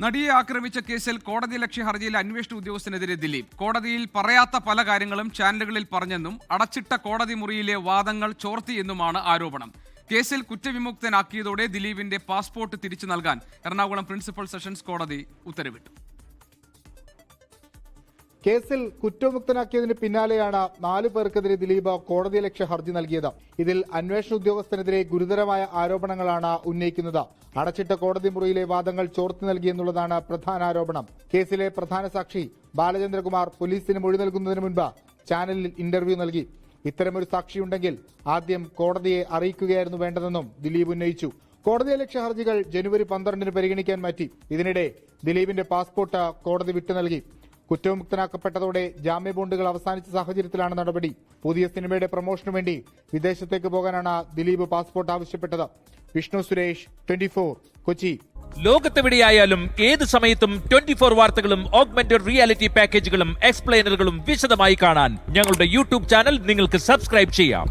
നടിയെ ആക്രമിച്ച കേസിൽ കോടതിയലക്ഷ്യ ഹർജിയിൽ അന്വേഷണ ഉദ്യോഗസ്ഥനെതിരെ ദിലീപ്. കോടതിയിൽ പറയാത്ത പല കാര്യങ്ങളും ചാനലുകളിൽ പറഞ്ഞെന്നും അടച്ചിട്ട കോടതി മുറിയിലെ വാദങ്ങൾ ചോർത്തിയെന്നുമാണ് ആരോപണം. കേസിൽ കുറ്റവിമുക്തനാക്കിയതോടെ ദിലീപിന്റെ പാസ്പോർട്ട് തിരിച്ചു നൽകാൻ എറണാകുളം പ്രിൻസിപ്പൽ സെഷൻസ് കോടതി ഉത്തരവിട്ടു. കേസിൽ കുറ്റമുക്തനാക്കിയതിന് പിന്നാലെയാണ് 4 പേർക്കെതിരെ ദിലീപ് കോടതിയലക്ഷ്യ ഹർജി നൽകിയത്. ഇതിൽ അന്വേഷണ ഉദ്യോഗസ്ഥനെതിരെ ഗുരുതരമായ ആരോപണങ്ങളാണ് ഉന്നയിക്കുന്നത്. അടച്ചിട്ട കോടതി മുറിയിലെ വാദങ്ങൾ ചോർത്തി നൽകിയെന്നുള്ളതാണ് പ്രധാന ആരോപണം. കേസിലെ പ്രധാന സാക്ഷി ബാലചന്ദ്രകുമാർ പോലീസിന് മൊഴി നൽകുന്നതിന് മുൻപ് ചാനലിൽ ഇന്റർവ്യൂ നൽകി. ഇത്തരമൊരു സാക്ഷിയുണ്ടെങ്കിൽ ആദ്യം കോടതിയെ അറിയിക്കുകയായിരുന്നു വേണ്ടതെന്നും ദിലീപ് ഉന്നയിച്ചു. കോടതിയലക്ഷ്യ ഹർജികൾ ജനുവരി 12 പരിഗണിക്കാൻ മാറ്റി. ഇതിനിടെ ദിലീപിന്റെ പാസ്പോർട്ട് കോടതി വിട്ടു നൽകി. കുറ്റമുക്തനാക്കപ്പെട്ടതോടെ ജാമ്യ ബോണ്ടുകൾ അവസാനിച്ച സാഹചര്യത്തിലാണ് നടപടി. പുതിയ സിനിമയുടെ പ്രൊമോഷനു വേണ്ടി വിദേശത്തേക്ക് പോകാനാണ് ദിലീപ് പാസ്പോർട്ട് ആവശ്യപ്പെട്ടത്. വിഷ്ണു സുരേഷ്, 24, കൊച്ചി. ലോകത്തെവിടെയായാലും ഏത് സമയത്തും 24 വാർത്തകളും ഓഗ്മെന്റഡ് റിയാലിറ്റി പാക്കേജുകളും എക്സ്പ്ലെയിനറുകളും വിശദമായി കാണാൻ ഞങ്ങളുടെ യൂട്യൂബ് ചാനൽ നിങ്ങൾക്ക് സബ്സ്ക്രൈബ് ചെയ്യാം.